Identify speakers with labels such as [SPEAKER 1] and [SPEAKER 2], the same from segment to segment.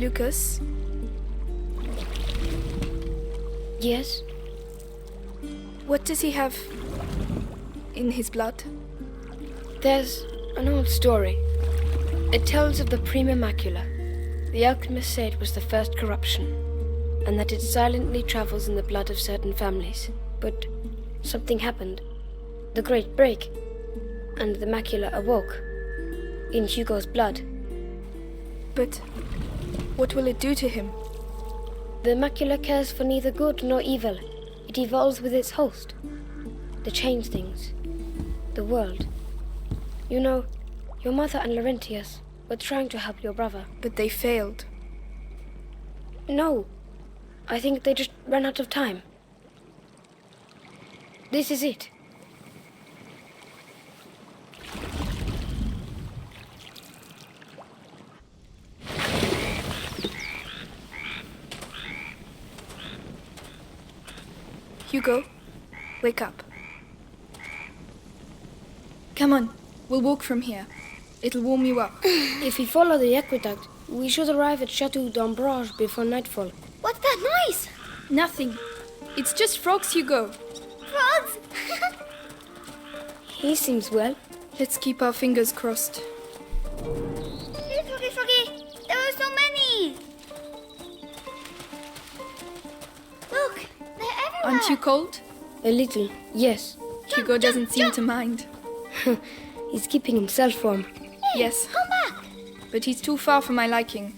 [SPEAKER 1] Lucas?
[SPEAKER 2] Yes?
[SPEAKER 1] What does he have in his blood?
[SPEAKER 2] There's an old story. It tells of the Prima Macula. The alchemist said it was the first corruption, and that it silently travels in the blood of certain families. But something happened. The Great Break, and the macula awoke in Hugo's blood.
[SPEAKER 1] But what will it do to him?
[SPEAKER 2] The macula cares for neither good nor evil. It evolves with its host. To change things. The world. You know, your mother and Laurentius were trying to help your brother.
[SPEAKER 1] But they failed.
[SPEAKER 2] No. I think they just ran out of time. This is it.
[SPEAKER 1] Hugo, wake up. Come on, we'll walk from here. It'll warm you up.
[SPEAKER 2] If we follow the aqueduct, we should arrive at Chateau d'Ambrage before nightfall.
[SPEAKER 3] What's that noise?
[SPEAKER 1] Nothing. It's just frogs, Hugo.
[SPEAKER 3] Frogs?
[SPEAKER 2] He seems well.
[SPEAKER 1] Let's keep our fingers crossed.
[SPEAKER 3] Froggy, Froggy, there are so many. Look, they're everywhere.
[SPEAKER 1] Aren't you cold?
[SPEAKER 2] A little, yes.
[SPEAKER 1] Hugo doesn't seem to mind.
[SPEAKER 2] He's keeping himself warm.
[SPEAKER 3] Hey,
[SPEAKER 1] Yes.
[SPEAKER 3] come back.
[SPEAKER 1] But he's too far for my liking.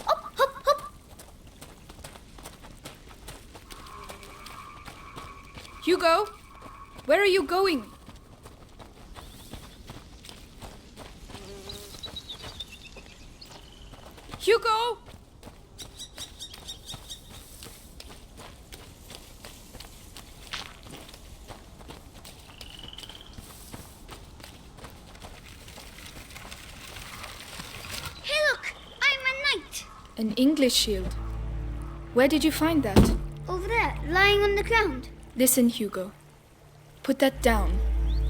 [SPEAKER 3] Hop, hop, hop.
[SPEAKER 1] Hugo, where are you going? Hugo!
[SPEAKER 3] Hey, look, I'm a knight.
[SPEAKER 1] An English shield. Where did you find that?
[SPEAKER 3] Over there, lying on the ground.
[SPEAKER 1] Listen, Hugo. Put that down.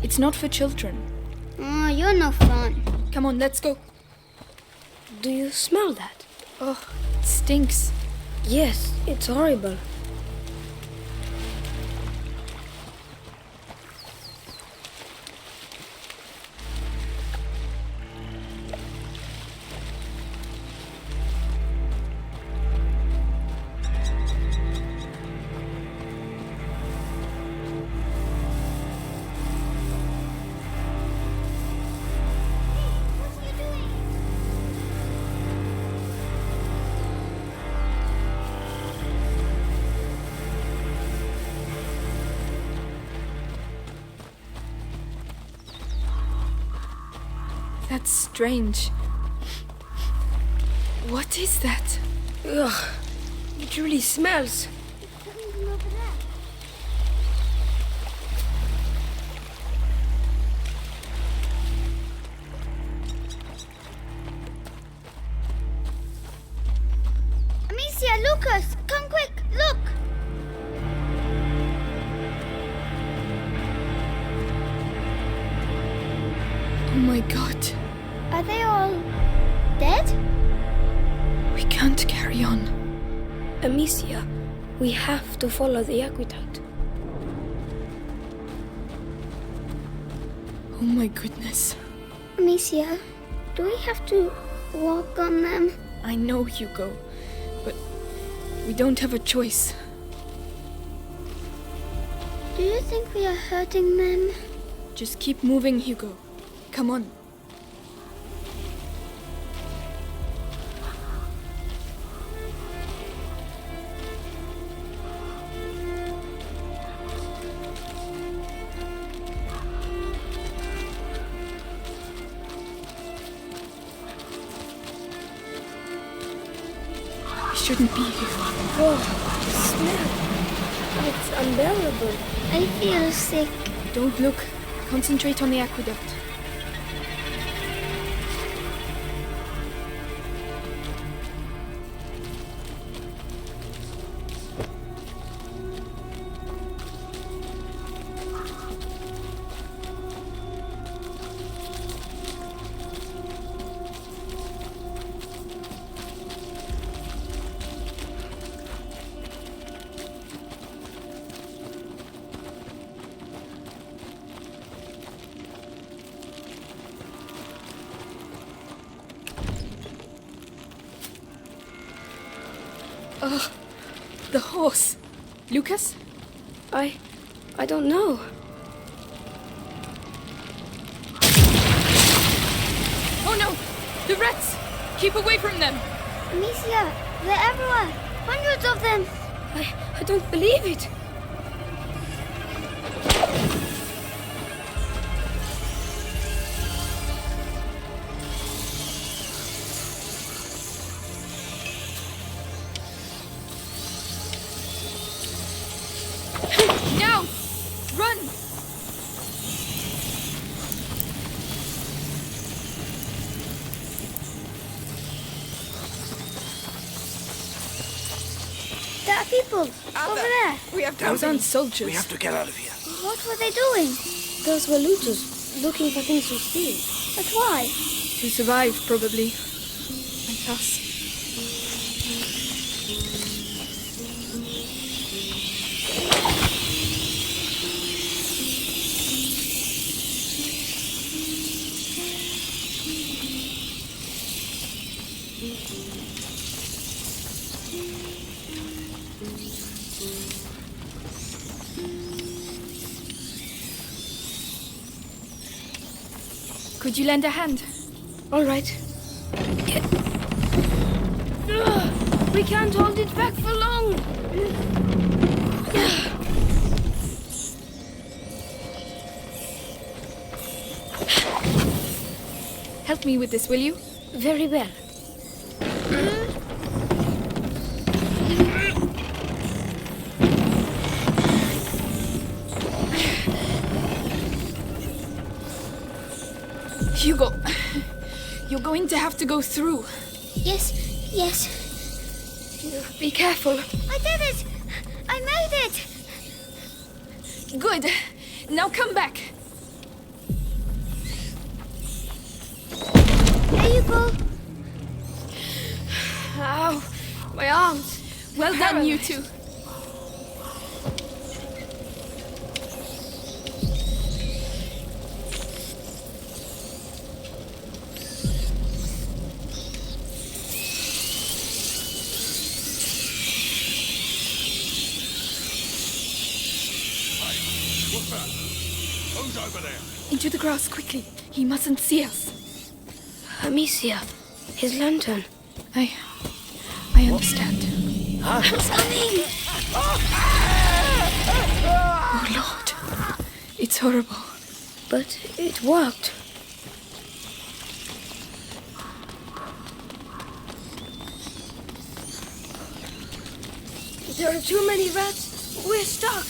[SPEAKER 1] It's not for children.
[SPEAKER 3] Oh, you're no fun.
[SPEAKER 1] Come on, let's go.
[SPEAKER 2] Do you smell that?
[SPEAKER 1] Oh, it stinks.
[SPEAKER 2] Yes, it's horrible.
[SPEAKER 3] What are you doing?
[SPEAKER 1] That's strange. What is that?
[SPEAKER 2] Ugh, it really smells.
[SPEAKER 3] It's coming from over there. Amicia, Lucas, come quick, look!
[SPEAKER 1] Oh my god.
[SPEAKER 3] Are they all dead?
[SPEAKER 1] We can't carry on.
[SPEAKER 2] Amicia, we have to follow the aqueduct.
[SPEAKER 1] Oh my goodness.
[SPEAKER 3] Amicia, do we have to walk on them?
[SPEAKER 1] I know, Hugo, but we don't have a choice.
[SPEAKER 3] Do you think we are hurting them?
[SPEAKER 1] Just keep moving, Hugo. Come on. We shouldn't be here.
[SPEAKER 2] Oh, the smell. It's unbearable.
[SPEAKER 3] I feel sick.
[SPEAKER 1] Don't look. Concentrate on the aqueduct. The horse. Lucas?
[SPEAKER 2] I don't know.
[SPEAKER 1] Oh no! The rats! Keep away from them!
[SPEAKER 3] Amicia, they're everywhere. Hundreds of them.
[SPEAKER 2] I don't believe it.
[SPEAKER 1] Now! Run!
[SPEAKER 3] There are people over there.
[SPEAKER 4] We have to
[SPEAKER 1] Those aren't soldiers.
[SPEAKER 4] We have to get out of here.
[SPEAKER 3] What were they doing?
[SPEAKER 2] Those were looters looking for things to steal.
[SPEAKER 3] But why?
[SPEAKER 1] To survive, probably. Like us. Could you lend a hand?
[SPEAKER 2] All right. We can't hold it back for long.
[SPEAKER 1] Help me with this, will you?
[SPEAKER 2] Very well.
[SPEAKER 1] Hugo, you're going to have to go through.
[SPEAKER 3] Yes, yes.
[SPEAKER 2] Be careful.
[SPEAKER 3] I did it. I made it.
[SPEAKER 1] Good. Now come back.
[SPEAKER 3] There you go.
[SPEAKER 2] Ow, my arms.
[SPEAKER 1] Well done, you two.
[SPEAKER 4] What's that? Who's over there?
[SPEAKER 1] Into the grass, quickly. He mustn't see us.
[SPEAKER 2] Amicia, his lantern.
[SPEAKER 1] I understand.
[SPEAKER 3] It's coming.
[SPEAKER 1] Oh, Lord. It's horrible.
[SPEAKER 2] But it worked. There are too many rats. We're stuck.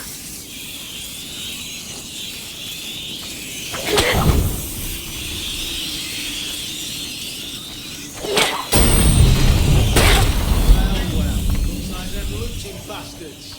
[SPEAKER 5] Well, looks like them looting bastards.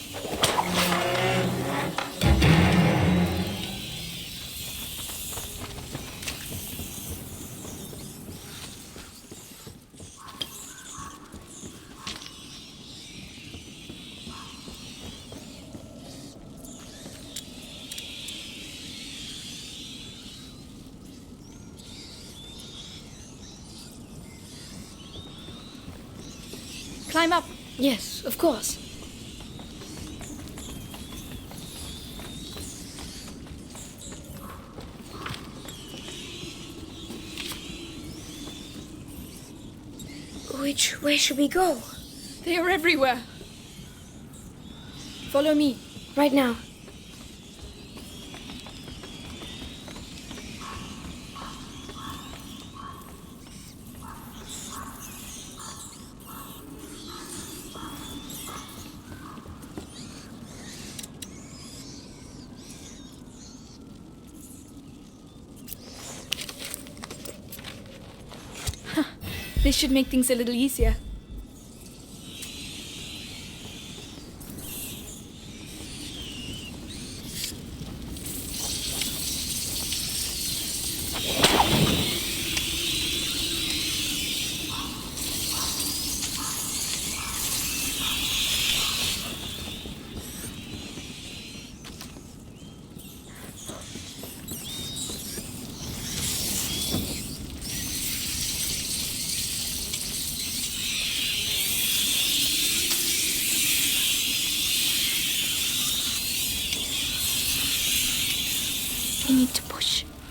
[SPEAKER 1] Climb up.
[SPEAKER 2] Yes, of course. Which way should we go?
[SPEAKER 1] They are everywhere. Follow me.
[SPEAKER 2] Right now.
[SPEAKER 1] This should make things a little easier.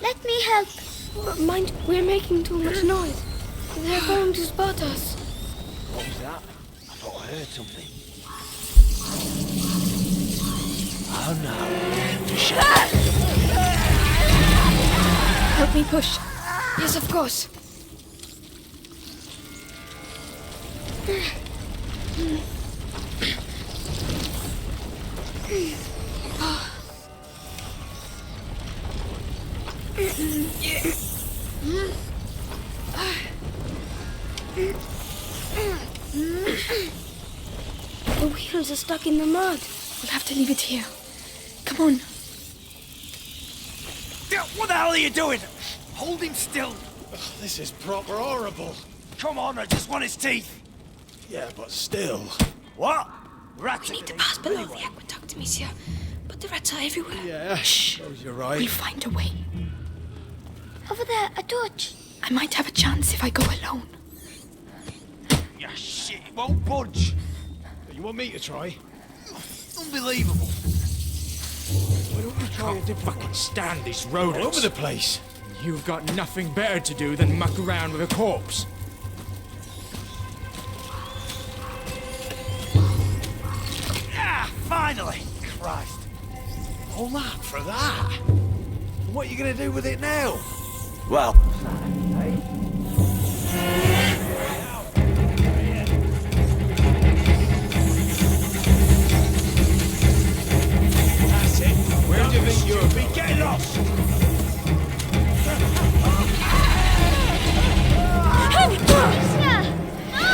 [SPEAKER 3] Let me help.
[SPEAKER 2] Mind, we're making too much noise. They're going to spot us.
[SPEAKER 4] What was that? I thought I heard something. Oh no.
[SPEAKER 1] Help me push.
[SPEAKER 2] Yes, of course.
[SPEAKER 1] The wheels are stuck in the mud. We'll have to leave it here. Come on.
[SPEAKER 4] What the hell are you doing? Hold him still.
[SPEAKER 5] This is proper horrible.
[SPEAKER 4] Come on, I just want his teeth.
[SPEAKER 5] Yeah, but still.
[SPEAKER 4] What? Rats
[SPEAKER 1] We
[SPEAKER 4] are
[SPEAKER 1] need to
[SPEAKER 4] gonna
[SPEAKER 1] pass
[SPEAKER 4] eat
[SPEAKER 1] below
[SPEAKER 4] anyway.
[SPEAKER 1] the aqueduct, monsieur. But the rats are everywhere.
[SPEAKER 5] Yeah,
[SPEAKER 1] Shh.
[SPEAKER 5] you're right.
[SPEAKER 1] We'll find a way.
[SPEAKER 3] Over there, a torch.
[SPEAKER 1] I might have a chance if I go alone.
[SPEAKER 4] Yeah, shit, it won't budge.
[SPEAKER 5] You want me to try?
[SPEAKER 4] Unbelievable.
[SPEAKER 5] Why don't we try a different
[SPEAKER 6] Fucking stand these rodents.
[SPEAKER 5] all over the place?
[SPEAKER 6] You've got nothing better to do than muck around with a corpse.
[SPEAKER 4] Ah, finally. Christ.
[SPEAKER 5] All that for that? And what are you going to do with it now?
[SPEAKER 4] Well.
[SPEAKER 5] That's it. Where do you think you'll be?
[SPEAKER 4] Get lost!
[SPEAKER 3] Alicia! No!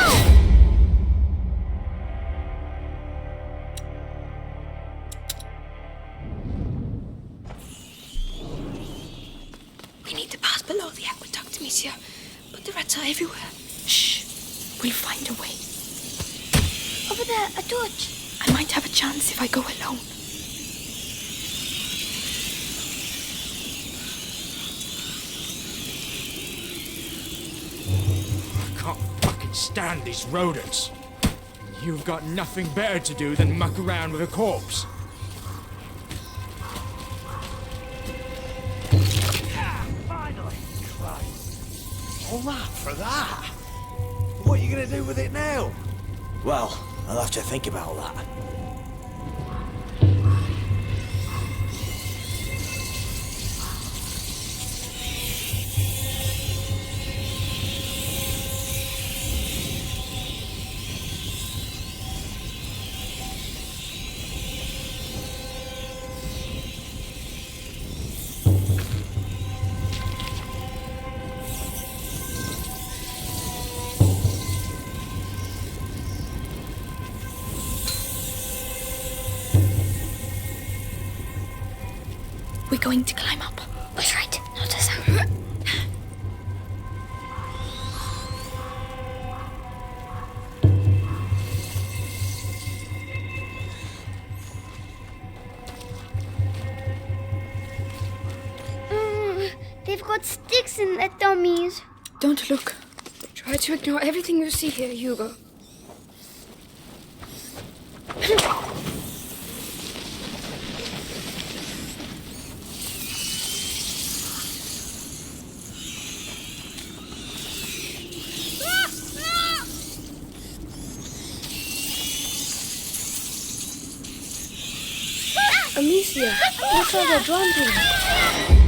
[SPEAKER 1] We need to pass below the aqueduct, monsieur. But the rats are everywhere. Shh. We'll find a way.
[SPEAKER 3] Over there, a torch.
[SPEAKER 1] I might have a chance if I go alone.
[SPEAKER 6] I can't fucking stand these rodents. You've got nothing better to do than muck around with a corpse.
[SPEAKER 4] Ah, finally. Christ.
[SPEAKER 5] All that for that? What are you going to do with it now?
[SPEAKER 4] Well, I'll have to think about that.
[SPEAKER 1] We're going to climb up.
[SPEAKER 3] That's right, not a sound. They've got sticks in their dummies.
[SPEAKER 1] Don't look.
[SPEAKER 2] Try to ignore everything you see here, Hugo. Amicia, look how they're drawn to you.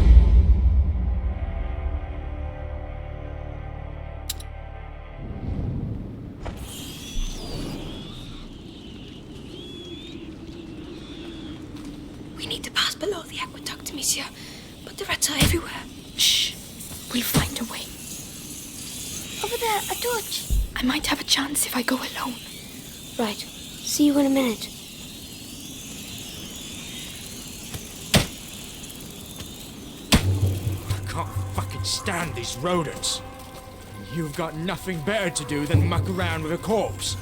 [SPEAKER 1] We need to pass below the aqueduct, monsieur. But the rats are everywhere. Shh. We'll find a way.
[SPEAKER 3] Over there, a torch.
[SPEAKER 1] I might have a chance if I go alone.
[SPEAKER 2] Right. See you in a minute.
[SPEAKER 6] I can't fucking stand these rodents. You've got nothing better to do than muck around with a corpse.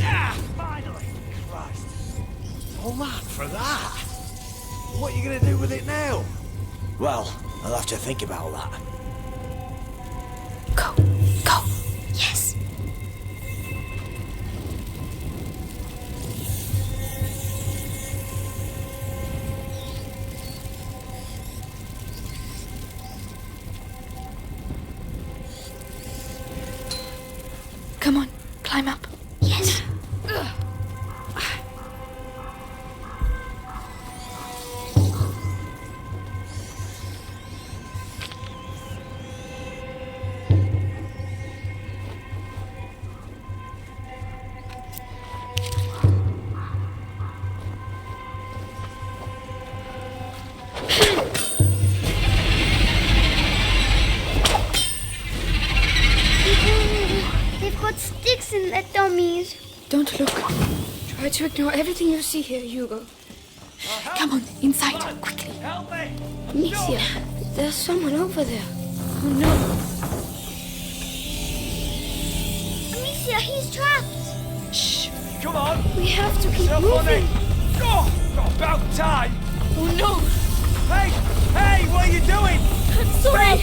[SPEAKER 4] Ah, finally. Christ.
[SPEAKER 5] All that for that? What are you going to do with it now?
[SPEAKER 4] Well, I'll have to think about that.
[SPEAKER 1] Go. Go. Yes.
[SPEAKER 2] Look, try to ignore everything you see here, Hugo.
[SPEAKER 1] Come on, inside, quickly.
[SPEAKER 5] Help me!
[SPEAKER 2] Amicia, there's someone over there. Oh no.
[SPEAKER 3] Amicia, he's trapped.
[SPEAKER 1] Shh.
[SPEAKER 5] Come on!
[SPEAKER 2] We have to keep
[SPEAKER 5] So funny!
[SPEAKER 2] moving.
[SPEAKER 5] Oh, got about time!
[SPEAKER 1] Oh no!
[SPEAKER 5] Hey! Hey, what are you doing?
[SPEAKER 1] I'm sorry!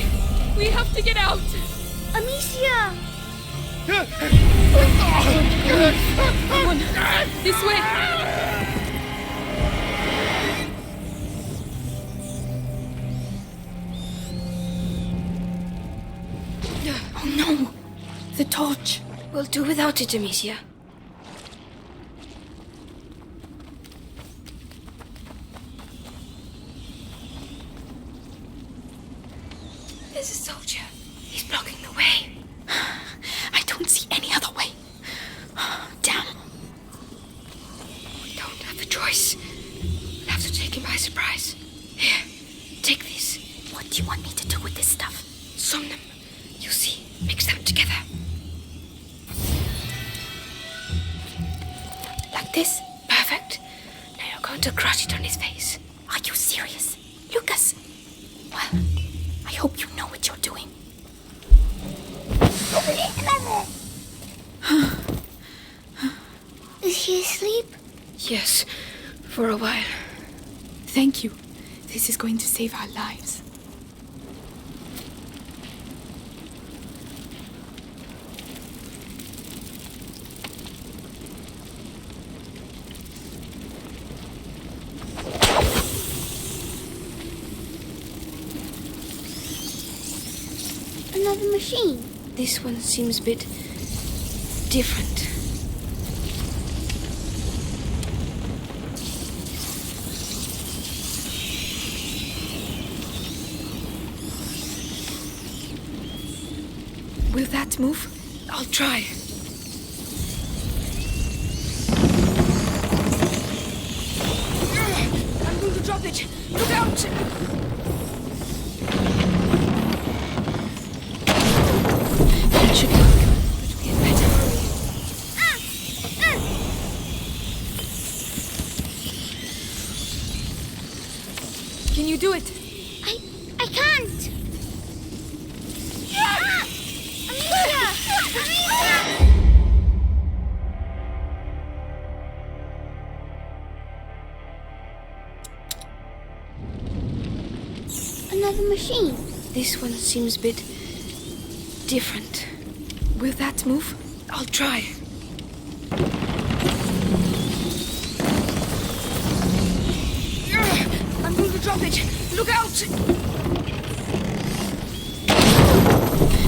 [SPEAKER 1] We have to get out!
[SPEAKER 3] Amicia!
[SPEAKER 1] Come on, this way! Oh no! The torch!
[SPEAKER 2] We'll do without it, Amicia. There's a soldier. He's blocking the way.
[SPEAKER 1] I don't see any other way. Damn.
[SPEAKER 2] We don't have a choice. We'll have to take him by surprise. Here, take this.
[SPEAKER 1] What do you want me to do with this stuff?
[SPEAKER 2] Somnum. You see, mix them together. Like this? Perfect. Now you're going to crush it on his face.
[SPEAKER 1] Are you serious? Lucas? Well, I hope you know what you're doing.
[SPEAKER 3] Is he asleep?
[SPEAKER 2] Yes, for a while.
[SPEAKER 1] Thank you. This is going to save our lives.
[SPEAKER 3] Another machine.
[SPEAKER 2] This one seems a bit different.
[SPEAKER 1] Will that move?
[SPEAKER 2] I'll try. I'm going to drop it. Look out! That should work, but we had better hurry.
[SPEAKER 1] Can you do it?
[SPEAKER 3] I can't. Ah! Amicia! Amicia! Another machine.
[SPEAKER 2] This one seems a bit different.
[SPEAKER 1] Will that move?
[SPEAKER 2] I'll try. I'm going to drop it. Look out!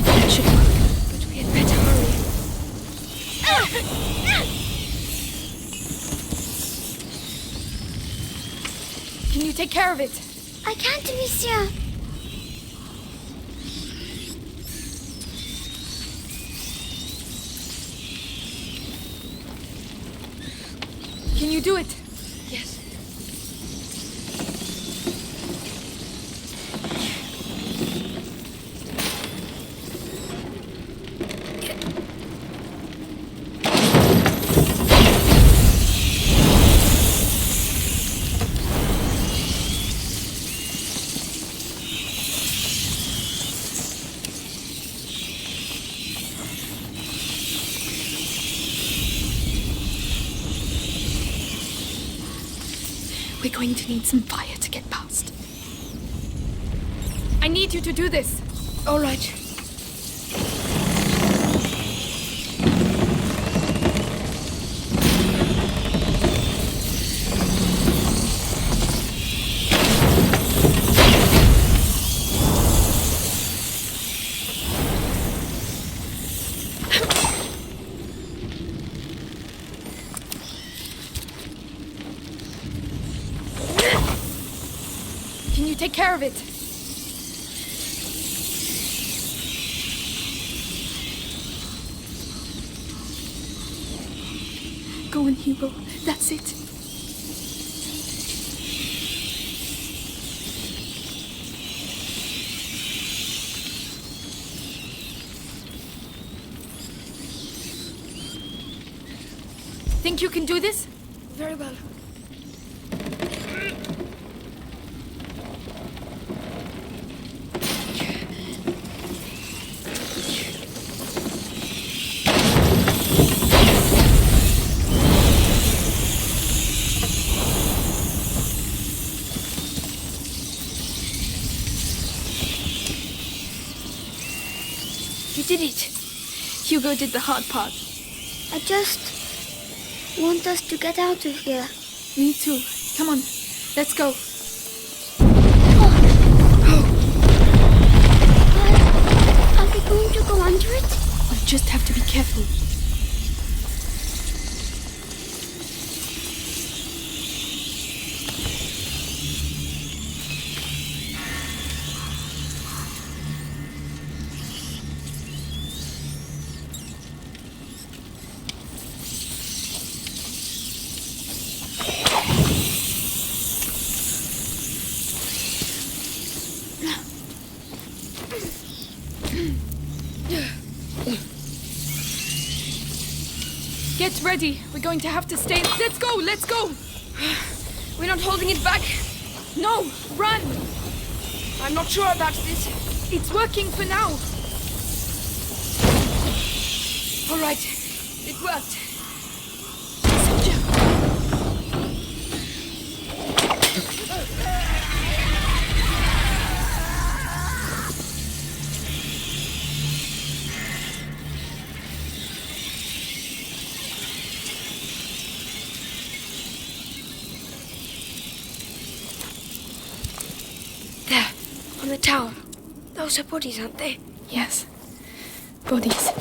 [SPEAKER 2] That should work, but we had better hurry.
[SPEAKER 1] Can you take care of it?
[SPEAKER 3] I can't, Amicia.
[SPEAKER 1] Can you do it?
[SPEAKER 2] Yes.
[SPEAKER 1] We're going to need some fire to get past. I need you to do this.
[SPEAKER 2] All right.
[SPEAKER 1] Can you take care of it? Go on, Hugo. That's it.
[SPEAKER 2] think you can do this?
[SPEAKER 1] Very well.
[SPEAKER 2] You did it. Hugo did the hard part.
[SPEAKER 3] I just want us to get out of here.
[SPEAKER 2] Me too. Come on, let's go.
[SPEAKER 3] Are we going to go under it?
[SPEAKER 2] We just have to be careful. Get ready. We're going to have to stay. Let's go, let's go.
[SPEAKER 1] We're not holding it back.
[SPEAKER 2] No, run.
[SPEAKER 1] I'm not sure about this.
[SPEAKER 2] It's working for now.
[SPEAKER 1] All right, it worked.
[SPEAKER 2] There.
[SPEAKER 1] On the tower. Those are bodies, aren't they?
[SPEAKER 2] Yes. Bodies.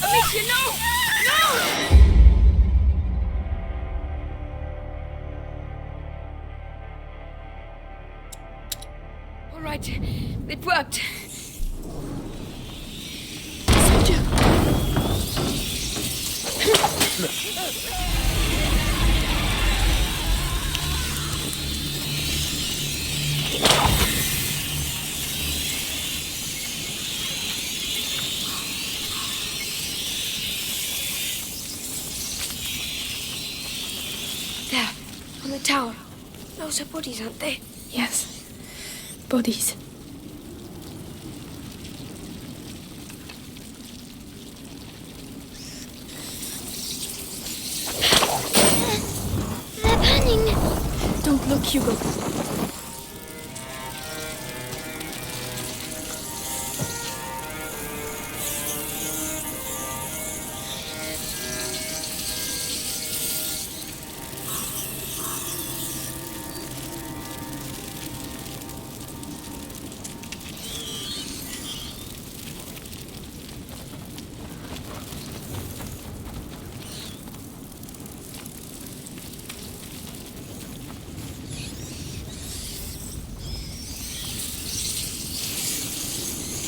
[SPEAKER 1] Amicia, no! No! All right, it worked. There, on the tower. Those are bodies, aren't they?
[SPEAKER 2] Yes. Bodies.
[SPEAKER 3] They're burning.
[SPEAKER 2] Don't look, Hugo.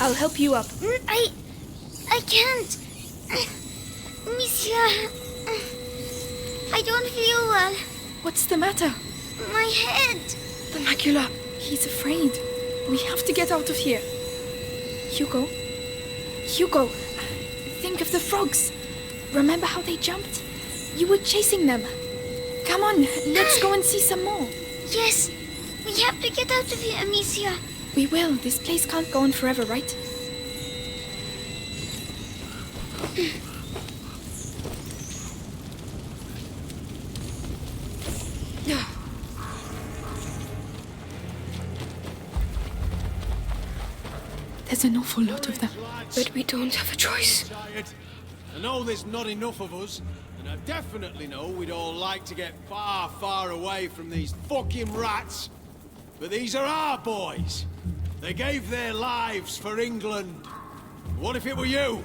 [SPEAKER 2] I'll help you up.
[SPEAKER 3] I can't. Monsieur, I don't feel well.
[SPEAKER 2] What's the matter?
[SPEAKER 3] My head.
[SPEAKER 2] The macula. He's afraid. We have to get out of here. Hugo? Hugo, think of the frogs. Remember how they jumped? You were chasing them. Come on, let's go and see some more.
[SPEAKER 3] Yes, we have to get out of here, Amicia.
[SPEAKER 2] We will. This place can't go on forever, right?
[SPEAKER 1] There's an awful lot of them.
[SPEAKER 2] But we don't have a choice.
[SPEAKER 5] I know there's not enough of us, and I definitely know we'd all like to get far, far away from these fucking rats. But these are our boys. They gave their lives for England. What if it were you?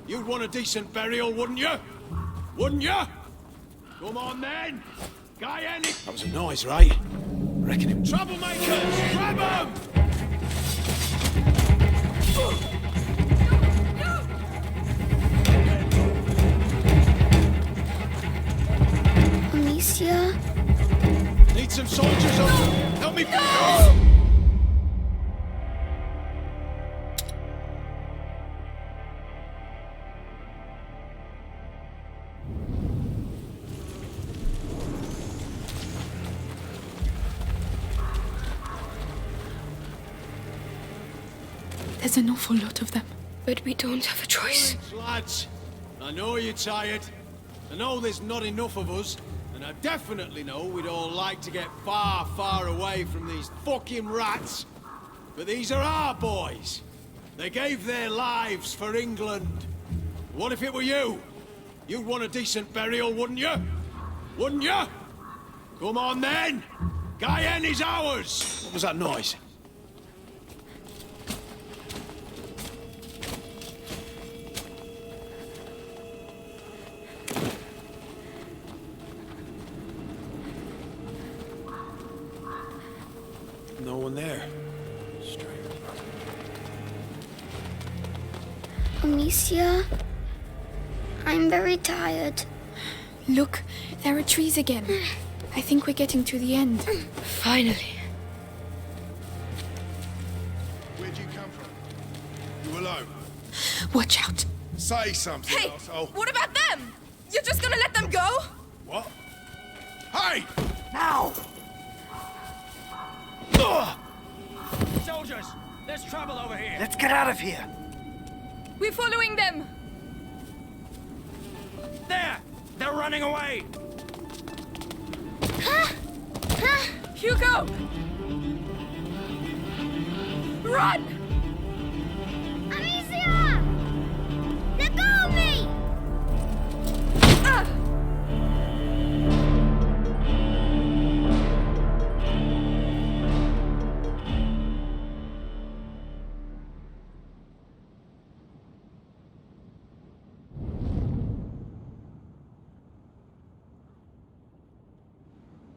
[SPEAKER 5] You'd want a decent burial, wouldn't you? Wouldn't you? Come on then! Guy Ennick! That was a noise, right? Reckon him. Troublemakers! Grab 'em!
[SPEAKER 3] Amicia?
[SPEAKER 5] Need some soldiers on. Help me.
[SPEAKER 1] There's an awful lot of them.
[SPEAKER 2] But we don't have a choice.
[SPEAKER 5] Lads, I know you're tired. I know there's not enough of us. And I definitely know we'd all like to get far, far away from these fucking rats. But these are our boys. They gave their lives for England. What if it were you? You'd want a decent burial, wouldn't you? Wouldn't you? Come on then! Guyenne is ours! What was that noise? No one there. Strange.
[SPEAKER 3] Amicia? I'm very tired.
[SPEAKER 1] Look, there are trees again. I think we're getting to the end.
[SPEAKER 2] Finally.
[SPEAKER 7] Where'd you come from? You alone?
[SPEAKER 1] Watch out.
[SPEAKER 7] Say something,
[SPEAKER 8] Hey,
[SPEAKER 7] asshole.
[SPEAKER 8] what about them? You're just gonna let them go?
[SPEAKER 7] What? Hey!
[SPEAKER 4] Now! Soldiers, there's trouble over here. Let's get out of here.
[SPEAKER 8] We're following them.
[SPEAKER 4] There! They're running away!
[SPEAKER 8] Hugo! Run!
[SPEAKER 3] Amicia! Let go of me!
[SPEAKER 8] Ah!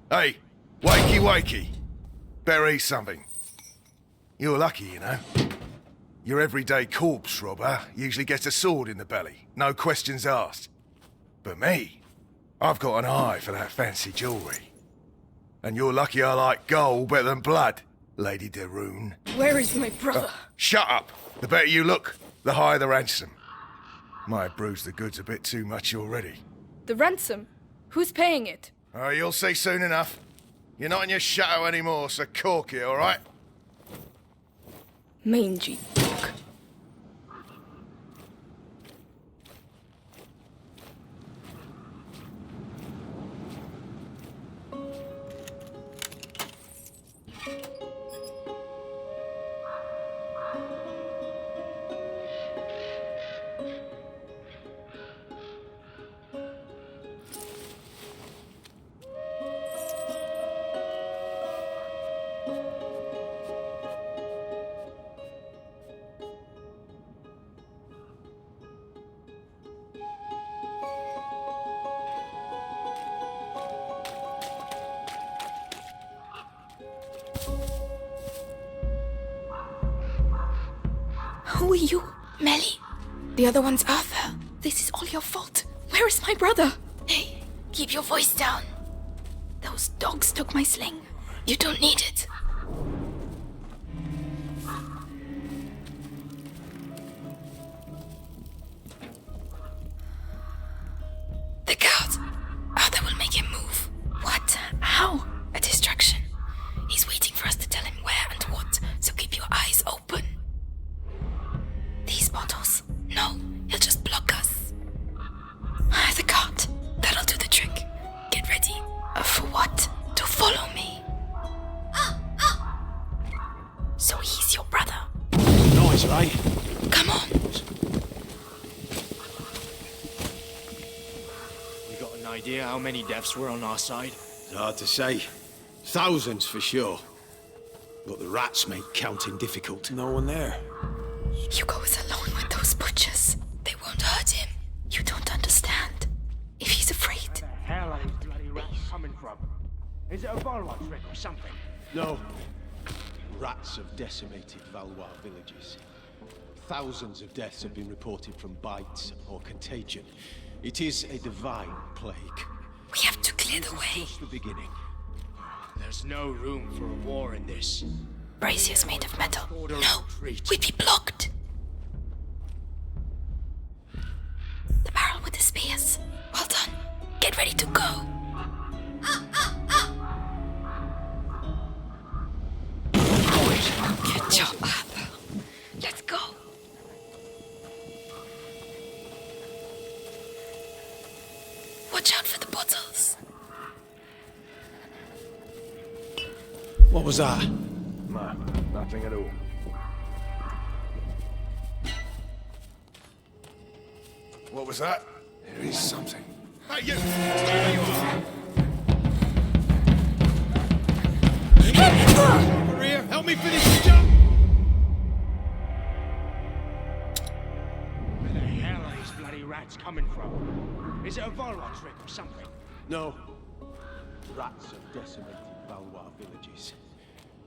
[SPEAKER 7] Hey, wakey wakey. Bury something. You're lucky, you know. Your everyday corpse robber usually gets a sword in the belly, no questions asked. But me, I've got an eye for that fancy jewellery. And you're lucky I like gold better than blood, Lady de Rune.
[SPEAKER 2] Where is my brother?
[SPEAKER 7] Shut up! The better you look, the higher the ransom. Might have bruised the goods a bit too much already.
[SPEAKER 8] The ransom? Who's paying it?
[SPEAKER 7] Oh, you'll see soon enough. You're not in your shadow anymore, so cork it, all right?
[SPEAKER 2] Mangy dog.
[SPEAKER 1] Who are you? Melly. The other one's Arthur. This is all your fault. Where is my brother? Hey, keep your voice down. Those dogs took my sling. You don't need it. The guard. Arthur will make him move. What? How? A distraction. He's waiting for us to tell him where and what, so keep your eyes open. These bottles. No, he'll just block us.
[SPEAKER 6] idea how many deaths were on our side?
[SPEAKER 5] It's hard to say. Thousands for sure. But the rats make counting difficult.
[SPEAKER 9] No one there.
[SPEAKER 1] Hugo is alone with those butchers. They won't hurt him. You don't understand. If he's afraid.
[SPEAKER 4] Where the hell are these bloody rats coming from? Is it a Valois trick or something?
[SPEAKER 5] No. Rats have decimated Valois villages. Thousands of deaths have been reported from bites or contagion. It is a divine plague.
[SPEAKER 1] We have to clear the way.
[SPEAKER 5] Just the beginning.
[SPEAKER 6] There's no room for a war in this.
[SPEAKER 1] Braziers made of metal.
[SPEAKER 6] Order
[SPEAKER 1] No,
[SPEAKER 6] retreat.
[SPEAKER 1] we'd be blocked. The barrel with the spears. Well done. Get ready to go. Good job, Arthur. Let's go. Watch out for the bottles.
[SPEAKER 5] What was that?
[SPEAKER 7] No, nothing at all. What was that? There is something. Hey, you! Stay where you are!
[SPEAKER 5] Over here, help me finish the job!
[SPEAKER 4] Where the hell are these bloody rats coming from? Is it a Valois trick or something?
[SPEAKER 5] No. Rats have decimated Valois villages.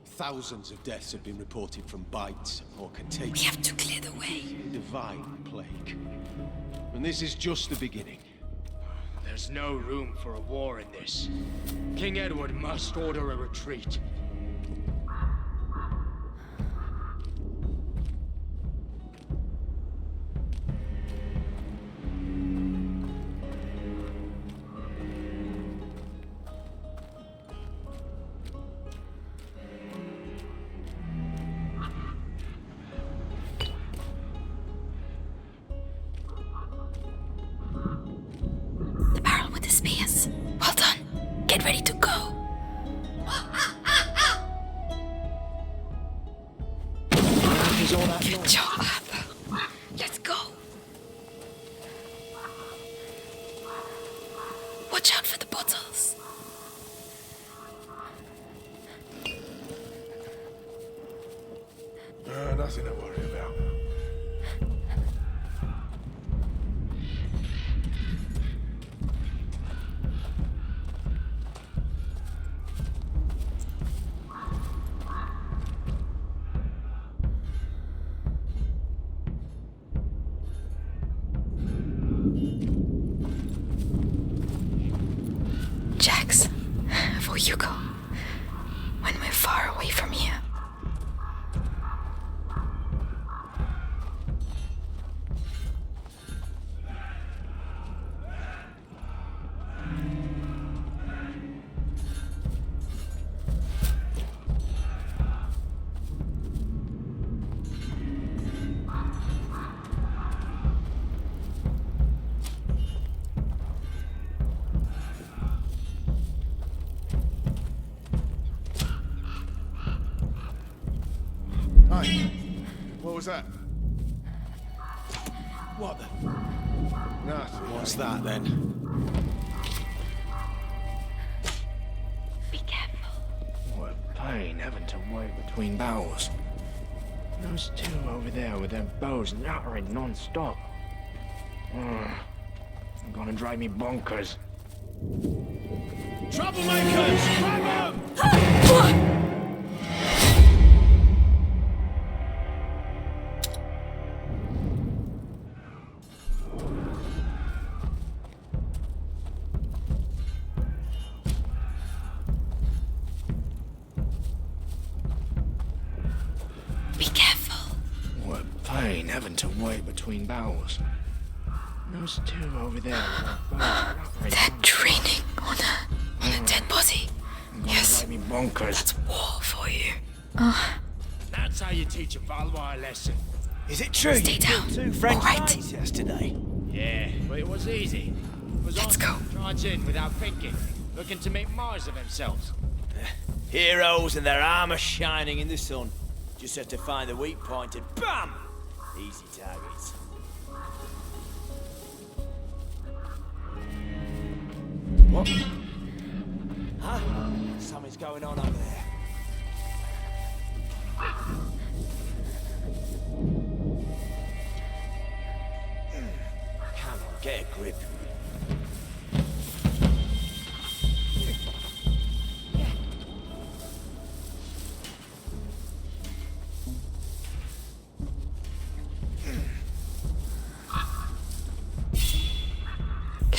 [SPEAKER 5] Thousands of deaths have been reported from bites or contagion.
[SPEAKER 1] We have to clear the way.
[SPEAKER 5] A divine plague. And this is just the beginning.
[SPEAKER 6] There's no room for a war in this. King Edward must order a retreat.
[SPEAKER 1] The barrel with the spears. Well done. Get ready to go. Good job, Arthur. Let's go. Watch out for the bottles.
[SPEAKER 7] Nothing to worry about.
[SPEAKER 1] Jax, for Hugo. When we're far away from here.
[SPEAKER 7] Hey, what was that?
[SPEAKER 5] What the?
[SPEAKER 7] Nothing.
[SPEAKER 5] What's that then?
[SPEAKER 1] Be careful.
[SPEAKER 6] What a pain having to wait between battles. Those two over there with their bows nattering non-stop. They're gonna drive me bonkers.
[SPEAKER 5] Troublemakers! Grab 'em!
[SPEAKER 1] Be careful.
[SPEAKER 6] What a pain having to wait between battles. Those two over there with their bows nattering
[SPEAKER 1] They're training on a dead body.
[SPEAKER 6] gonna
[SPEAKER 1] Yes,
[SPEAKER 6] drive me bonkers.
[SPEAKER 1] that's war for you.
[SPEAKER 6] That's how you teach a Valois a lesson.
[SPEAKER 9] Is it true
[SPEAKER 1] Stay
[SPEAKER 9] you
[SPEAKER 1] down.
[SPEAKER 9] killed 2 French
[SPEAKER 1] All right.
[SPEAKER 9] knights yesterday?
[SPEAKER 6] Yeah, but it was easy. It was
[SPEAKER 1] Let's
[SPEAKER 6] awesome.
[SPEAKER 1] go.
[SPEAKER 6] Charge in without thinking, looking to make Mars of themselves.
[SPEAKER 9] Heroes and their armor shining in the sun. Just have to find the weak point and BAM! Easy targets. What? Huh? Something's going on over there. Come on, get a grip.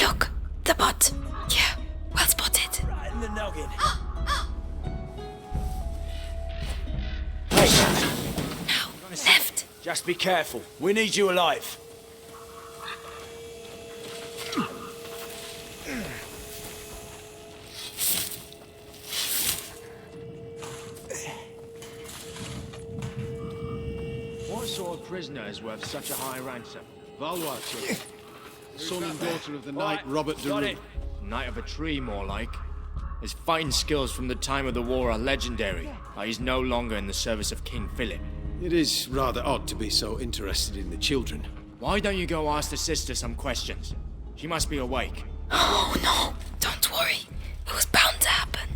[SPEAKER 1] Look, the bot. Yeah, well spotted.
[SPEAKER 9] Right in the noggin. Hey,
[SPEAKER 1] Now, left.
[SPEAKER 9] just be careful. We need you alive.
[SPEAKER 6] What sort of prisoner is worth such a high ransom?
[SPEAKER 5] Valois, sir. Son and daughter of the
[SPEAKER 9] All
[SPEAKER 5] knight
[SPEAKER 9] right,
[SPEAKER 5] Robert de
[SPEAKER 9] got
[SPEAKER 5] Rune.
[SPEAKER 9] it.
[SPEAKER 6] Knight of a tree, more like. His fighting skills from the time of the war are legendary, but he's no longer in the service of King Philip.
[SPEAKER 5] It is rather odd to be so interested in the children.
[SPEAKER 6] Why don't you go ask the sister some questions? She must be awake.
[SPEAKER 1] Oh no, don't worry. It was bound to happen.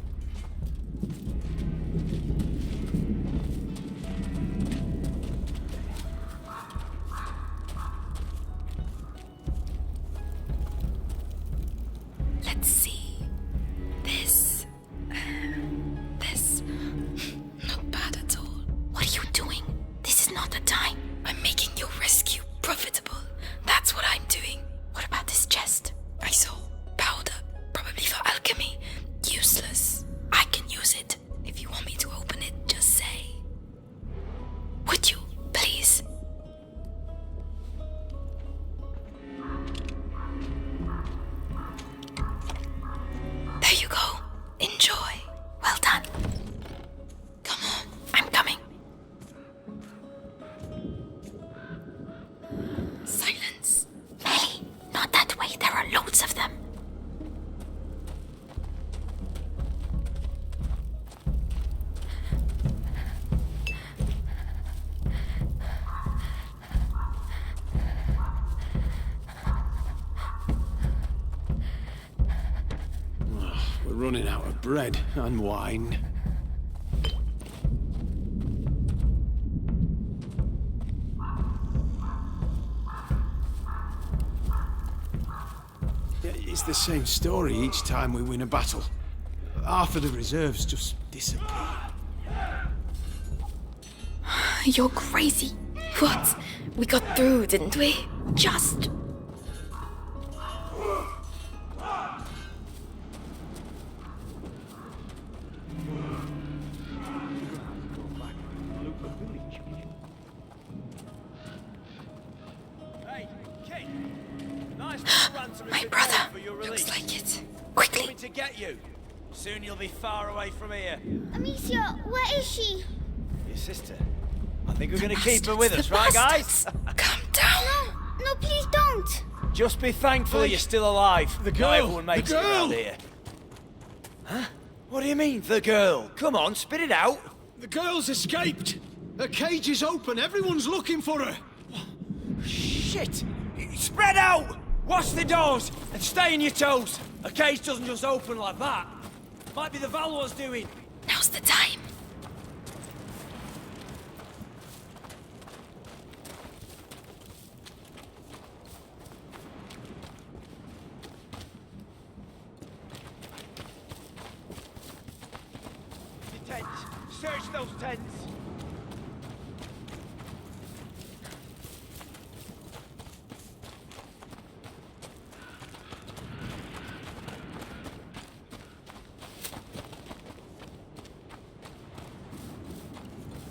[SPEAKER 1] Let's see. This. Not bad at all. What are you doing? This is not the time. I'm making your rescue profitable. That's what I'm doing. What about this chest? I saw powder, probably for alchemy. Useless. I can use it. If you want me to open it, just say. Would you, please? There you go. Enjoy. Well done. Come on, I'm coming. Silence. Ellie, not that way. There are loads of them.
[SPEAKER 5] We're running out of bread and wine. Yeah, it's the same story each time we win a battle. Half of the reserves just disappear.
[SPEAKER 1] You're crazy. What? We got through, didn't we? Just.
[SPEAKER 9] Hey, King. Nice little ransom
[SPEAKER 1] My
[SPEAKER 9] is
[SPEAKER 1] brother.
[SPEAKER 9] for your
[SPEAKER 1] Looks
[SPEAKER 9] release.
[SPEAKER 1] like it. Quickly.
[SPEAKER 9] Coming to get you. Soon you'll be far away from here.
[SPEAKER 3] Amicia, where is she?
[SPEAKER 9] Your sister. I think we're going to
[SPEAKER 1] Bastards,
[SPEAKER 9] keep her with us,
[SPEAKER 1] the
[SPEAKER 9] right,
[SPEAKER 1] bastards.
[SPEAKER 9] guys?
[SPEAKER 1] Calm down.
[SPEAKER 3] No, please don't.
[SPEAKER 9] Just be thankful you're still alive.
[SPEAKER 5] The
[SPEAKER 9] Not
[SPEAKER 5] girl,
[SPEAKER 9] everyone makes
[SPEAKER 5] the
[SPEAKER 9] it around
[SPEAKER 5] girl.
[SPEAKER 9] here. Huh? What do you mean, the girl? Come on, spit it out.
[SPEAKER 5] The girl's escaped. Her cage is open. Everyone's looking for her.
[SPEAKER 9] Shit! Spread out! Watch the doors and stay on your toes. A cage doesn't just open like that. Might be the Valois doing.
[SPEAKER 1] Now's the time.
[SPEAKER 9] The tents. Search those tents.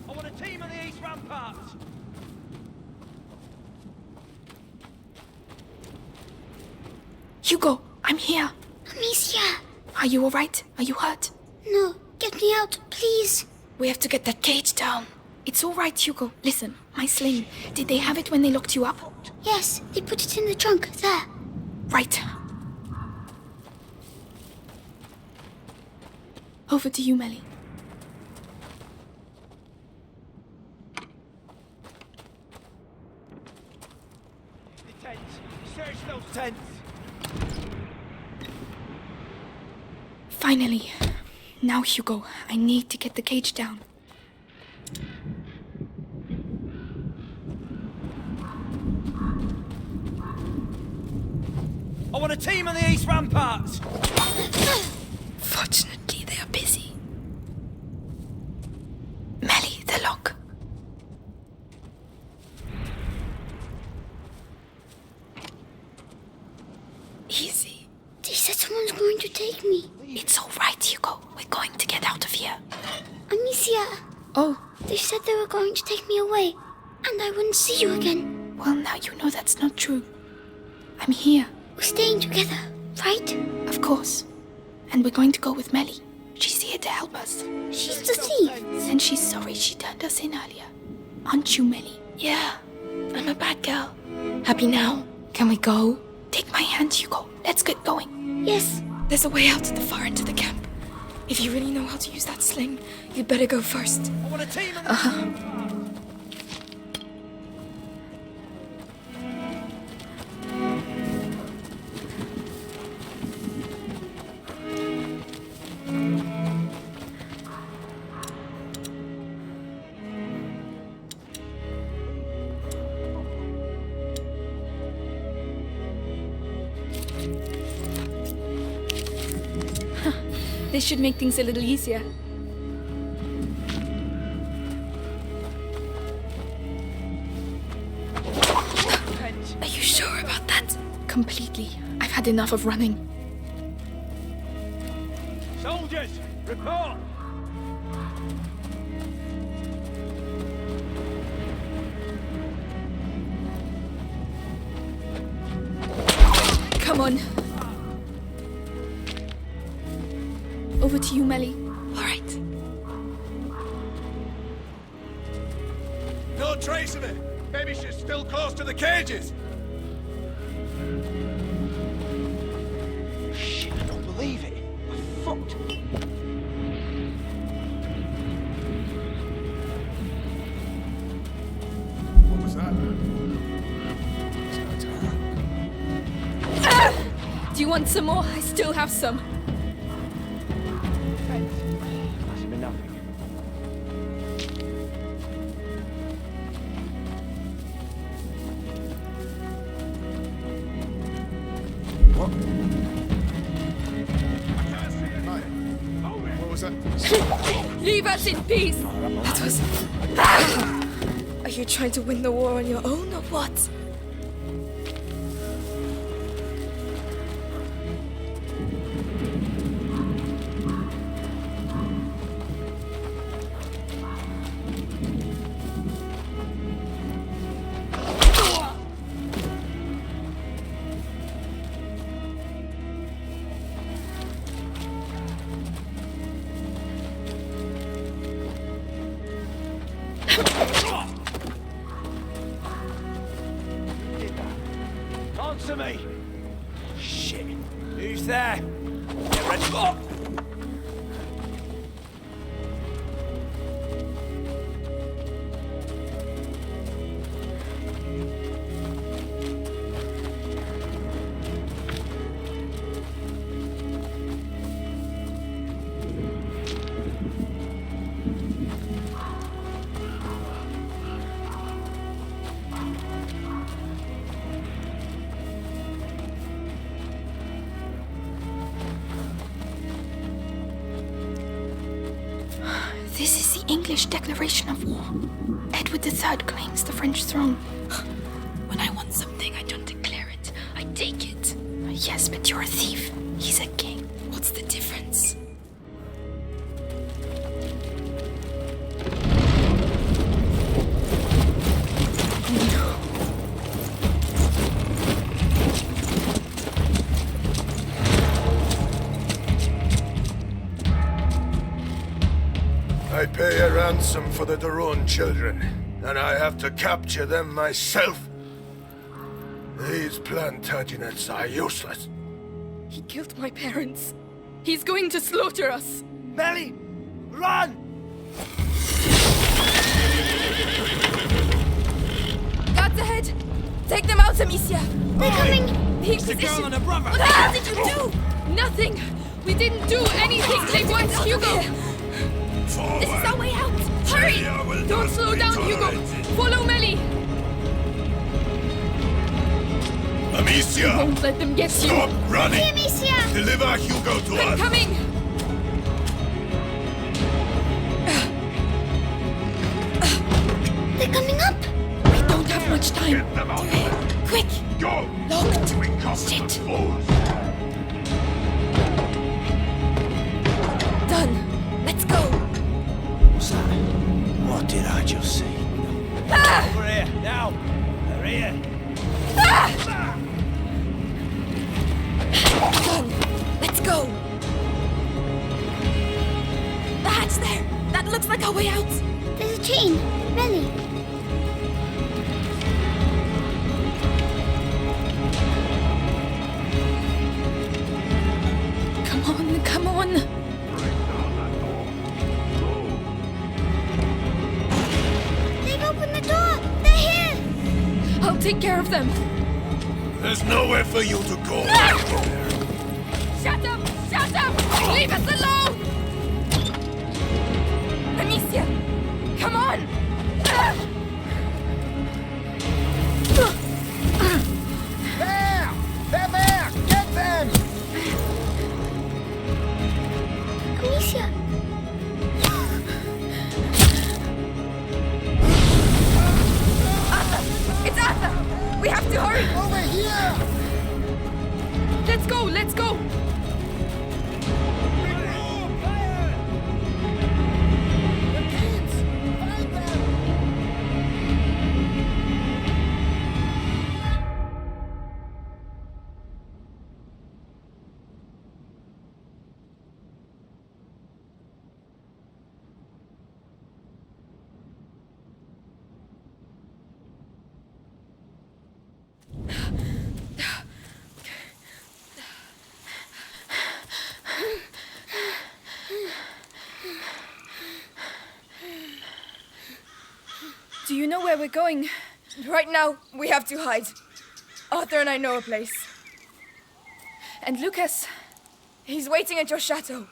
[SPEAKER 9] I want a team on the east ramparts.
[SPEAKER 1] Hugo, I'm here.
[SPEAKER 3] Amicia.
[SPEAKER 1] Are you alright? Are you hurt?
[SPEAKER 3] No, get me out, please.
[SPEAKER 1] We have to get that cage down. It's alright, Hugo. Listen, my sling. Did they have it when they locked you up?
[SPEAKER 3] Yes, they put it in the trunk, there.
[SPEAKER 1] Right. Over to you, Melly.
[SPEAKER 9] The tents. Search those tents.
[SPEAKER 1] Finally. Now, Hugo, I need to get the cage down.
[SPEAKER 9] I want a team on the east ramparts!
[SPEAKER 1] Fortunately, they are busy. Melly, the lock. Easy.
[SPEAKER 3] They said someone's going to take me.
[SPEAKER 1] It's all right, Hugo. We're going to get out of here.
[SPEAKER 3] Amicia,
[SPEAKER 1] Oh,
[SPEAKER 3] they said they were going to take me away, and I wouldn't see you again.
[SPEAKER 1] well, now you know that's not true. I'm here,
[SPEAKER 3] We're staying together, right?
[SPEAKER 1] of course. And we're going to go with Melly. She's here to help us.
[SPEAKER 3] She's the thief.
[SPEAKER 1] And she's sorry she turned us in earlier. Aren't you, Melly? Yeah, I'm a bad girl. Happy now? Can we go? Take my hand, Hugo. Let's get going.
[SPEAKER 3] Yes.
[SPEAKER 1] There's a way out at the far end of the camp. If you really know how to use that sling, you'd better go first.
[SPEAKER 9] I want a team on the
[SPEAKER 8] This should make things a little easier.
[SPEAKER 1] Are you sure about that? Completely. I've had enough of running.
[SPEAKER 9] soldiers! Report!
[SPEAKER 8] Come on. Over to you, Melly.
[SPEAKER 1] All right.
[SPEAKER 7] No trace of it. Maybe she's still close to the cages.
[SPEAKER 9] Shit, I don't believe it. I fucked.
[SPEAKER 7] What was that?
[SPEAKER 8] Do you want some more? I still have some.
[SPEAKER 6] Must have been nothing.
[SPEAKER 7] What? What was that?
[SPEAKER 8] Leave us in peace!
[SPEAKER 1] That was... Are you trying to win the war on your own or what?
[SPEAKER 9] Answer me! Shit. Who's there? Get ready. Oh.
[SPEAKER 1] This is the English declaration of war. Edward III claims the French throne. When I want something, I don't declare it. I take it. Yes, but you're a thief. He's a king. What's the difference?
[SPEAKER 7] I pay a ransom for the Daron children, and I have to capture them myself. These Plantagenets are useless.
[SPEAKER 8] He killed my parents. He's going to slaughter us.
[SPEAKER 9] Melly! Run!
[SPEAKER 8] Guards ahead! Take them out, Amicia!
[SPEAKER 3] They're coming.
[SPEAKER 8] Be in
[SPEAKER 9] It's the girl
[SPEAKER 8] position.
[SPEAKER 9] and her brother!
[SPEAKER 8] What the hell did you do? Nothing! We didn't do anything. They weren't Hugo. This is our way out. Hurry! Don't slow down, Hugo. Follow Melly.
[SPEAKER 10] Amicia!
[SPEAKER 8] Won't let them get you.
[SPEAKER 10] Stop running!
[SPEAKER 3] Amicia!
[SPEAKER 10] Deliver Hugo to
[SPEAKER 8] I'm
[SPEAKER 10] us!
[SPEAKER 8] coming.
[SPEAKER 3] They're coming up!
[SPEAKER 8] We don't have much time.
[SPEAKER 10] Get them out of there!
[SPEAKER 8] Quick!
[SPEAKER 10] Go!
[SPEAKER 8] Locked.
[SPEAKER 10] We come with
[SPEAKER 8] Shit.
[SPEAKER 10] the fools!
[SPEAKER 8] Done. Let's go.
[SPEAKER 9] What's that? What did I just see? Over here, now! They're here!
[SPEAKER 8] Done. Let's go. The hatch there. That looks like our way out.
[SPEAKER 3] There's a chain. Melly.
[SPEAKER 8] Come on, come on.
[SPEAKER 3] They've opened the door. They're here.
[SPEAKER 8] I'll take care of them.
[SPEAKER 10] There's nowhere for you to go!
[SPEAKER 8] Shut up! Shut up! Leave us alone! Amicia! Come on!
[SPEAKER 9] There! They're there! Get them!
[SPEAKER 3] Amicia.
[SPEAKER 8] It's Arthur! We have to hurry!
[SPEAKER 9] Over here!
[SPEAKER 8] Let's go! Let's go! Do you know where we're going?
[SPEAKER 11] Right now, we have to hide. Arthur and I know a place.
[SPEAKER 8] And Lucas?
[SPEAKER 11] He's waiting at your chateau.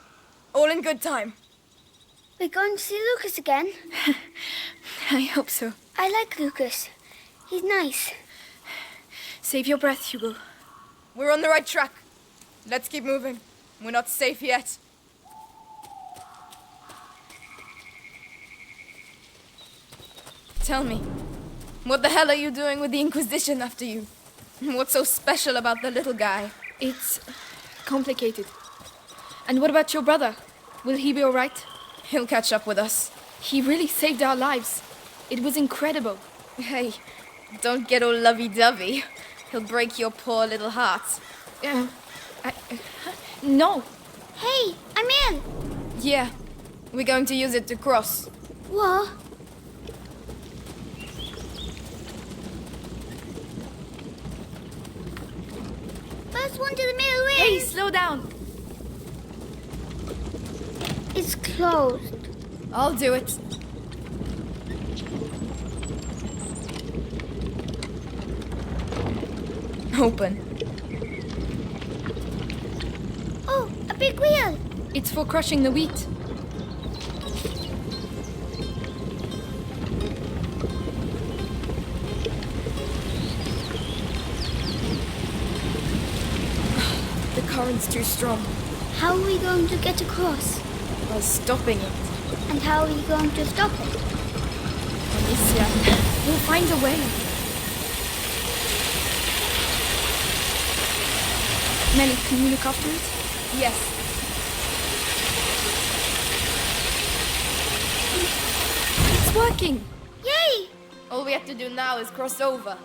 [SPEAKER 11] All in good time.
[SPEAKER 3] We're going to see Lucas again.
[SPEAKER 8] I hope so.
[SPEAKER 3] I like Lucas. He's nice.
[SPEAKER 8] Save your breath, Hugo.
[SPEAKER 11] We're on the right track. Let's keep moving. We're not safe yet. Tell me, what the hell are you doing with the Inquisition after you? What's so special about the little guy?
[SPEAKER 8] It's complicated. And what about your brother? Will he be all right?
[SPEAKER 11] He'll catch up with us.
[SPEAKER 8] He really saved our lives. It was incredible.
[SPEAKER 11] Hey, don't get all lovey-dovey. He'll break your poor little heart.
[SPEAKER 8] No.
[SPEAKER 3] Hey, I'm in.
[SPEAKER 11] Yeah, we're going to use it to cross.
[SPEAKER 3] What? First one to the middle ring.
[SPEAKER 8] Hey, slow down.
[SPEAKER 3] It's closed.
[SPEAKER 11] I'll do it. Open.
[SPEAKER 3] Oh, a big wheel.
[SPEAKER 8] It's for crushing the wheat.
[SPEAKER 11] The current's too strong.
[SPEAKER 3] How are we going to get across?
[SPEAKER 11] By stopping it.
[SPEAKER 3] And how are we going to stop it?
[SPEAKER 11] Alicia,
[SPEAKER 8] We'll find a way. Melly, can you look after it?
[SPEAKER 11] yes.
[SPEAKER 8] It's working.
[SPEAKER 3] Yay!
[SPEAKER 11] All we have to do now is cross over.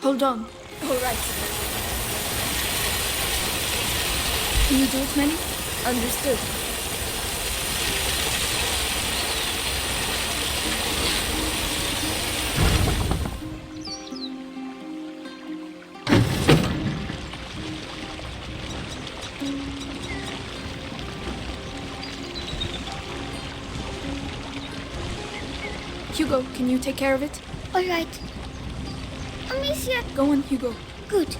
[SPEAKER 8] Hold on.
[SPEAKER 11] All right.
[SPEAKER 8] Can you do it, Melly?
[SPEAKER 11] Understood.
[SPEAKER 8] Hugo, can you take care of it?
[SPEAKER 3] All right. Amicia.
[SPEAKER 8] Go on, Hugo.
[SPEAKER 3] Good.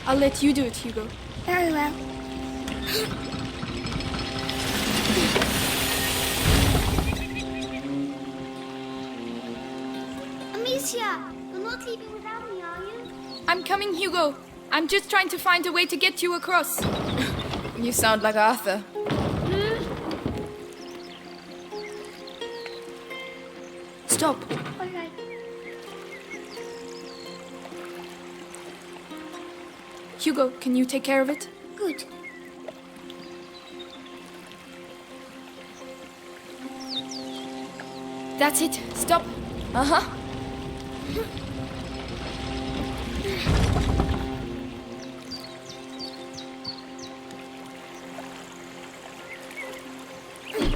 [SPEAKER 11] I'll let you do it, Hugo.
[SPEAKER 3] Very well. Amicia, you're not leaving without me, are you?
[SPEAKER 11] I'm coming, Hugo. I'm just trying to find a way to get you across.
[SPEAKER 1] You sound like Arthur.
[SPEAKER 11] Stop.
[SPEAKER 3] All right.
[SPEAKER 11] Hugo, can you take care of it?
[SPEAKER 3] Good.
[SPEAKER 11] That's it. Stop.
[SPEAKER 1] Uh-huh.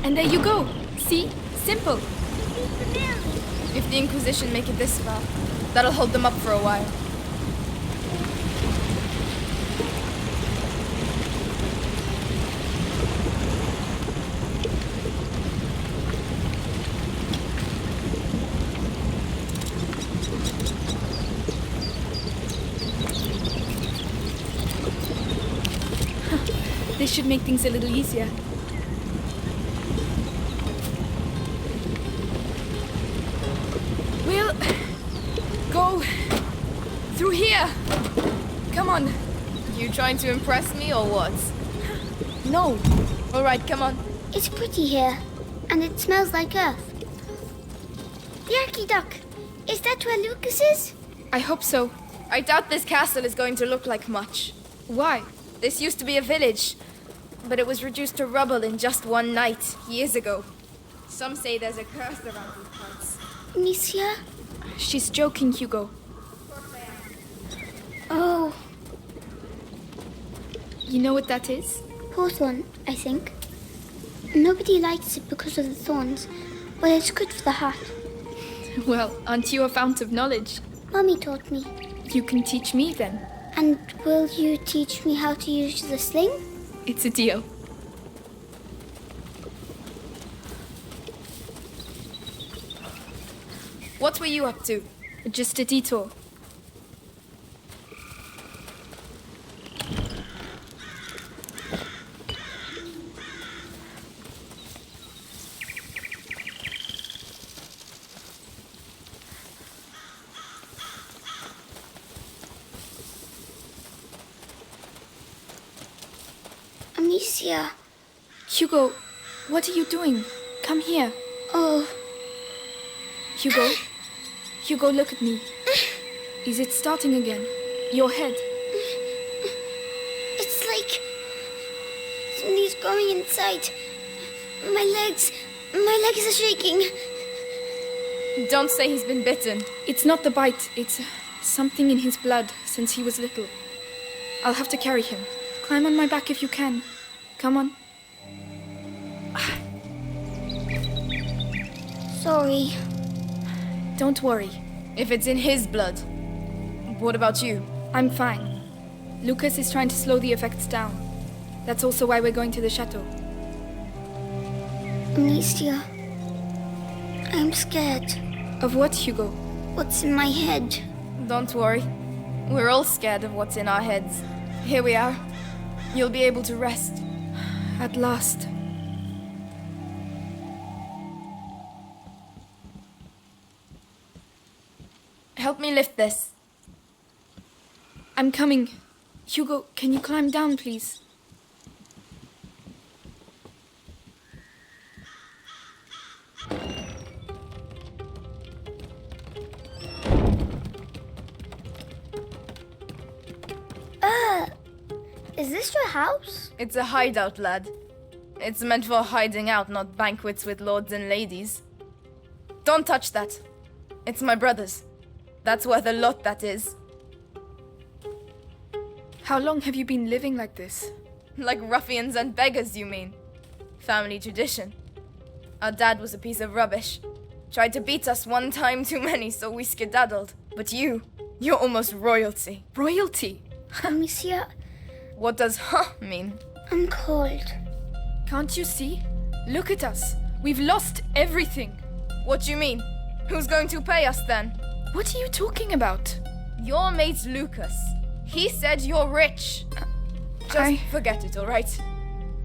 [SPEAKER 11] And there you go. See? Simple.
[SPEAKER 1] If the Inquisition make it this far, that'll hold them up for a while.
[SPEAKER 11] This should make things a little easier. We'll go through here. Come on.
[SPEAKER 1] You trying to impress me or what?
[SPEAKER 11] No.
[SPEAKER 1] All right, come on.
[SPEAKER 3] It's pretty here, and it smells like earth. The Archiduck, is that where Lucas is?
[SPEAKER 11] I hope so.
[SPEAKER 1] I doubt this castle is going to look like much.
[SPEAKER 11] Why?
[SPEAKER 1] This used to be a village, but it was reduced to rubble in just one night, years ago. Some say there's a curse around these parts.
[SPEAKER 3] Amicia?
[SPEAKER 11] She's joking, Hugo.
[SPEAKER 3] Oh,
[SPEAKER 11] You know what that is?
[SPEAKER 3] hawthorn, I think. Nobody likes it because of the thorns, but it's good for the heart.
[SPEAKER 11] Well, aren't you a fount of knowledge?
[SPEAKER 3] Mummy taught me.
[SPEAKER 11] You can teach me then.
[SPEAKER 3] And will you teach me how to use the sling?
[SPEAKER 11] It's a deal.
[SPEAKER 1] What were you up to?
[SPEAKER 11] Just a detour.
[SPEAKER 3] Amicia.
[SPEAKER 11] Hugo, what are you doing? Come here.
[SPEAKER 3] Oh,
[SPEAKER 11] Hugo? Hugo, look at me. Is it starting again? Your head.
[SPEAKER 3] it's like somebody's going inside. My legs are shaking.
[SPEAKER 1] Don't say he's been bitten.
[SPEAKER 11] It's not the bite, it's something in his blood since he was little. I'll have to carry him. Climb on my back if you can. Come on.
[SPEAKER 3] Sorry.
[SPEAKER 11] Don't worry.
[SPEAKER 1] If it's in his blood, what about you?
[SPEAKER 11] I'm fine. Lucas is trying to slow the effects down. That's also why we're going to the chateau.
[SPEAKER 3] Amicia. I'm scared.
[SPEAKER 11] Of what, Hugo?
[SPEAKER 3] What's in my head?
[SPEAKER 1] Don't worry. We're all scared of what's in our heads. Here we are. You'll be able to rest.
[SPEAKER 11] At last.
[SPEAKER 1] Help me lift this.
[SPEAKER 11] I'm coming. Hugo, can you climb down, please?
[SPEAKER 3] Is this your house?
[SPEAKER 1] It's a hideout, lad. It's meant for hiding out, not banquets with lords and ladies. Don't touch that. It's my brother's. That's worth a lot, that is.
[SPEAKER 11] How long have you been living like this?
[SPEAKER 1] Like ruffians and beggars, you mean? Family tradition. Our dad was a piece of rubbish. Tried to beat us one time too many, so we skedaddled. But you're almost royalty.
[SPEAKER 11] Royalty?
[SPEAKER 3] Amicia,
[SPEAKER 1] What does huh mean?
[SPEAKER 3] I'm cold.
[SPEAKER 11] Can't you see? Look at us. We've lost everything.
[SPEAKER 1] What do you mean? Who's going to pay us then?
[SPEAKER 11] What are you talking about?
[SPEAKER 1] Your mate Lucas.
[SPEAKER 8] He said you're rich. Just forget it, alright?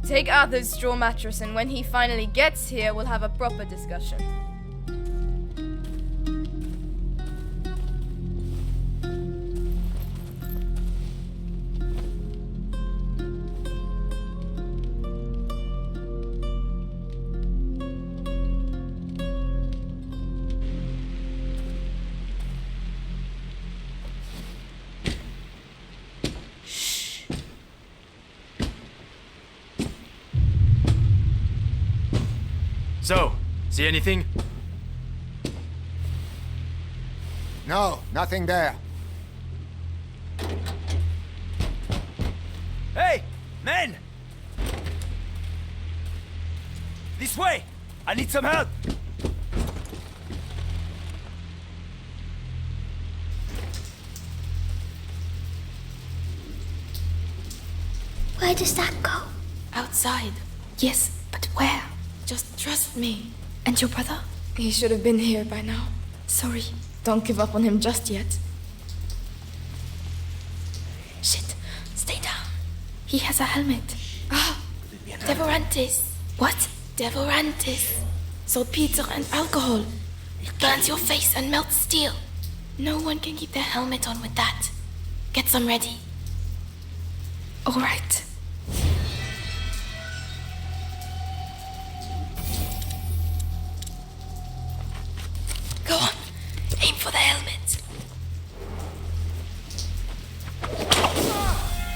[SPEAKER 8] Take Arthur's straw mattress, and when he finally gets here, we'll have a proper discussion.
[SPEAKER 12] So, see anything?
[SPEAKER 13] No, nothing there.
[SPEAKER 9] Hey, men! This way! I need some help!
[SPEAKER 3] Where does that go?
[SPEAKER 1] Outside. Yes, but where? Just trust me. And your brother? He should have been here by now. Sorry. Don't give up on him just yet. Shit. Stay down. He has a helmet. Ah. Devorantis. What? Devorantis. Saltpeter and alcohol. It burns your face and melts steel. No one can keep their helmet on with that. Get some ready. All right. Go on. Aim for the helmet.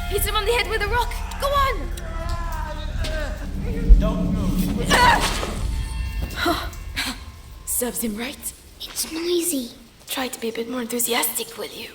[SPEAKER 8] Hit him on the head with a rock! Go on!
[SPEAKER 9] Don't move.
[SPEAKER 1] Serves him right.
[SPEAKER 3] It's noisy.
[SPEAKER 1] Try to be a bit more enthusiastic, will you?